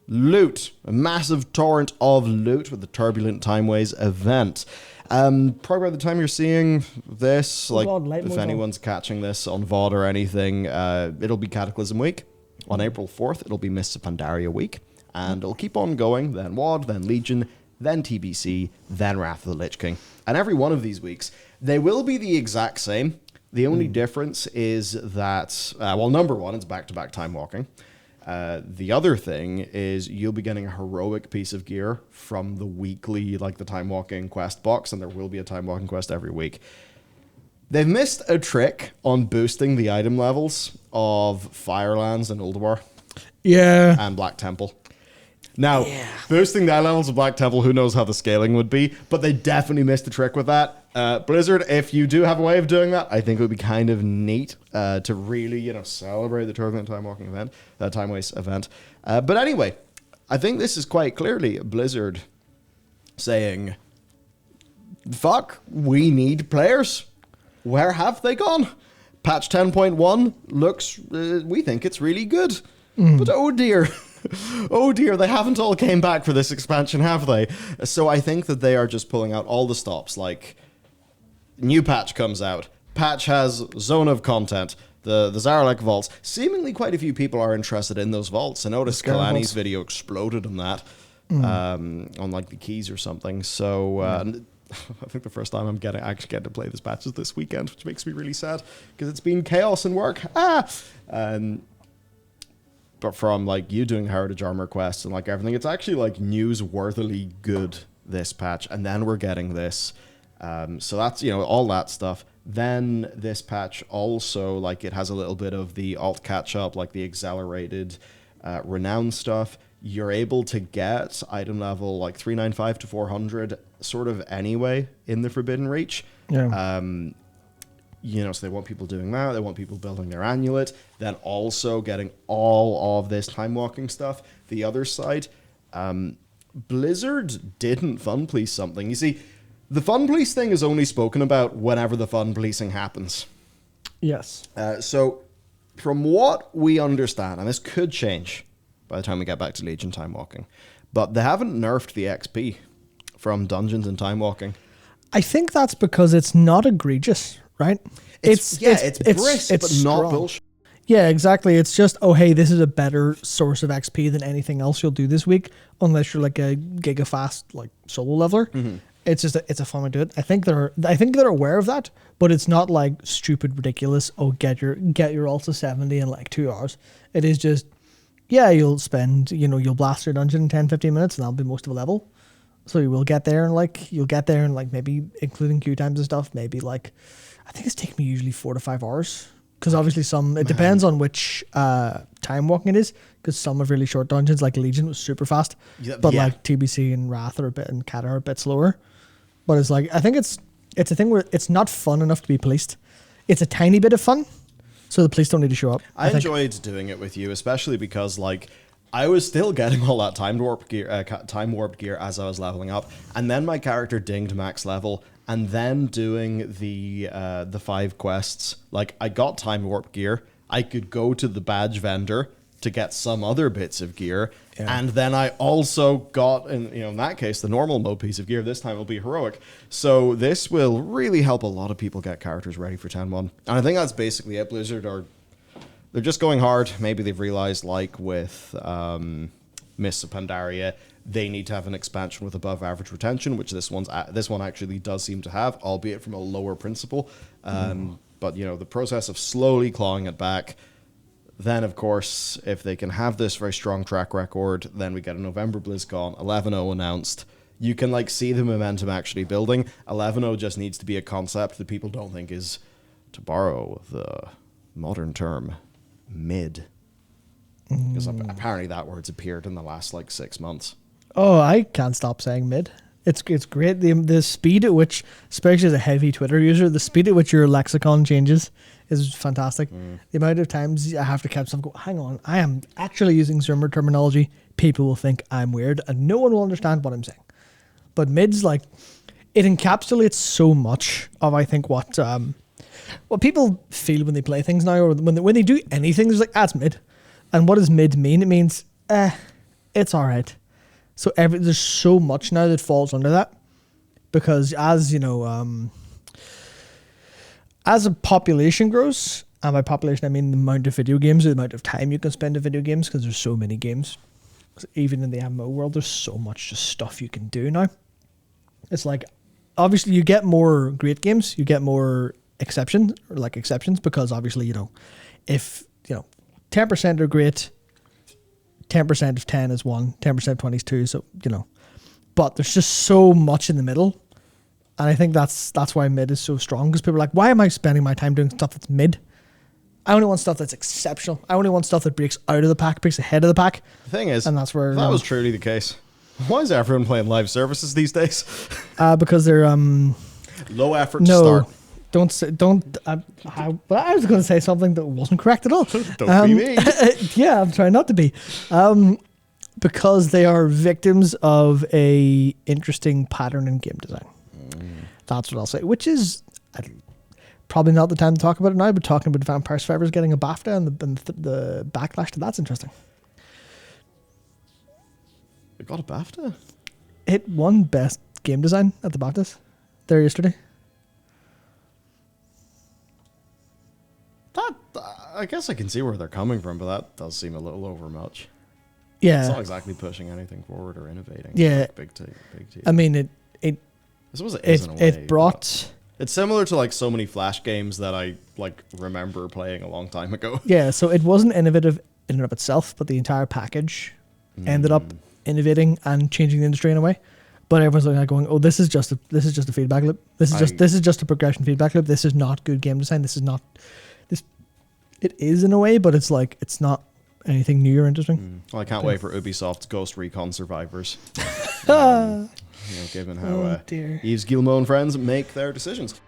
loot. A massive torrent of loot with the Turbulent Timeways event. Probably by the time you're seeing this, like, if anyone's catching this on VOD or anything, it'll be Cataclysm Week. On April 4th, it'll be Mists of Pandaria Week. And it'll keep on going, then WoD, then Legion, then TBC, then Wrath of the Lich King. And every one of these weeks, they will be the exact same. The only difference is that, number one, it's back-to-back time walking. The other thing is you'll be getting a heroic piece of gear from the weekly, like the time walking quest box, and there will be a time walking quest every week. They've missed a trick on boosting the item levels of Firelands and Ulduar. Yeah. And Black Temple. Now, boosting the item levels of Black Temple, who knows how the scaling would be, but they definitely missed the trick with that. Blizzard, if you do have a way of doing that, I think it would be kind of neat to really, celebrate the Turbulent Time Walking event, Time Waste event. But anyway, I think this is quite clearly Blizzard saying, fuck, we need players. Where have they gone? Patch 10.1 looks, we think it's really good. But oh dear. Oh dear, they haven't all came back for this expansion, have they? So I think that they are just pulling out all the stops, like new patch comes out. Patch has zone of content. The Zaralek vaults. Seemingly quite a few people are interested in those vaults. I noticed Kalani's video exploded on that. On like the keys or something. So I think the first time I'm actually getting to play this patch is this weekend, which makes me really sad because it's been chaos and work. But from like you doing Heritage Armor quests and like everything, it's actually like newsworthily good this patch. And then we're getting this. So that's, all that stuff. Then this patch also, like, it has a little bit of the alt catch up, like the accelerated renown stuff. You're able to get item level like 395 to 400 sort of anyway in the Forbidden Reach. Yeah. So they want people doing that. They want people building their amulet. Then also getting all of this time walking stuff. The other side, Blizzard didn't fun police something. You see, the fun police thing is only spoken about whenever the fun policing happens. Yes. So from what we understand, and this could change by the time we get back to Legion time walking, but they haven't nerfed the XP from dungeons and time walking. I think that's because it's not egregious, right? It's brisk, but strong. not bullshit. Yeah, exactly. It's just, oh, hey, this is a better source of XP than anything else you'll do this week, unless you're like a gigafast like solo leveler. Mm-hmm. It's just it's a fun way to do it. I think they're aware of that, but it's not like stupid, ridiculous. Oh, get your ult to 70 in like 2 hours. It is just, you'll spend, you'll blast your dungeon in 10-15 minutes, and that'll be most of a level. So you'll get there and maybe including queue times and stuff, maybe like, I think it's taking me usually 4 to 5 hours. Because obviously it depends on which time walking it is. Because some have really short dungeons, like Legion was super fast. Like TBC and Wrath and Cat are a bit slower. But it's like, I think it's a thing where it's not fun enough to be policed. It's a tiny bit of fun, so the police don't need to show up. I enjoyed doing it with you, especially because like I was still getting all that time warped gear as I was leveling up, and then my character dinged max level, and then doing the 5 quests. Like I got time warp gear, I could go to the badge vendor to get some other bits of gear, and then I also got, in that case, the normal mode piece of gear. This time will be heroic. So this will really help a lot of people get characters ready for 10.1. And I think that's basically it. Blizzard they're just going hard. Maybe they've realized, like with Mists of Pandaria, they need to have an expansion with above average retention, which this one actually does seem to have, albeit from a lower principle. But the process of slowly clawing it back. Then, of course, if they can have this very strong track record, then we get a November BlizzCon, 11.0 announced. You can like see the momentum actually building. 11.0 just needs to be a concept that people don't think is, to borrow the modern term, mid. Because apparently that word's appeared in the last like 6 months. Oh, I can't stop saying mid. It's great. The speed at which, especially as a heavy Twitter user, the speed at which your lexicon changes is fantastic. The amount of times I have to catch myself go, hang on, I am actually using Zoomer terminology. People will think I'm weird and no one will understand what I'm saying. But mid's like, it encapsulates so much of, I think, what people feel when they play things now, or when they do anything, it's like, that's mid. And what does mid mean? It means, it's all right. So there's so much now that falls under that, because as you know, as a population grows, and by population I mean the amount of video games, the amount of time you can spend in video games, because there's so many games. Even in the MMO world, there's so much just stuff you can do now. It's like, obviously you get more great games, you get more exceptions, because obviously, if 10% are great, 10% of 10 is 1, 10% of 20 is 2, so but there's just so much in the middle, and I think that's why mid is so strong, because people are like, why am I spending my time doing stuff that's mid? I only want stuff that's exceptional. I only want stuff that breaks out of the pack, breaks ahead of the pack. The thing is, and that's where if that was truly the case, why is everyone playing live services these days? Because they're low effort to start. But I was going to say something that wasn't correct at all. Don't be me. Yeah, I'm trying not to be. Because they are victims of a interesting pattern in game design. That's what I'll say. Which is probably not the time to talk about it now, but talking about Vampire Survivors getting a BAFTA and the backlash to that's interesting. It got a BAFTA? It won Best Game Design at the BAFTAs there yesterday. I guess I can see where they're coming from, but that does seem a little overmuch. Yeah. It's not exactly pushing anything forward or innovating. Yeah. Like big T. I mean, I suppose it is in a way. It brought... It's similar to like so many Flash games that I like remember playing a long time ago. Yeah, so it wasn't innovative in and of itself, but the entire package ended up innovating and changing the industry in a way. But everyone's looking at going, oh, this is just a feedback loop. This is just a progression feedback loop. This is not good game design. This is not this. It is in a way, but it's like it's not anything new or interesting. Well, I can't wait for Ubisoft's Ghost Recon Survivors. Given how Yves Guillemot and friends make their decisions.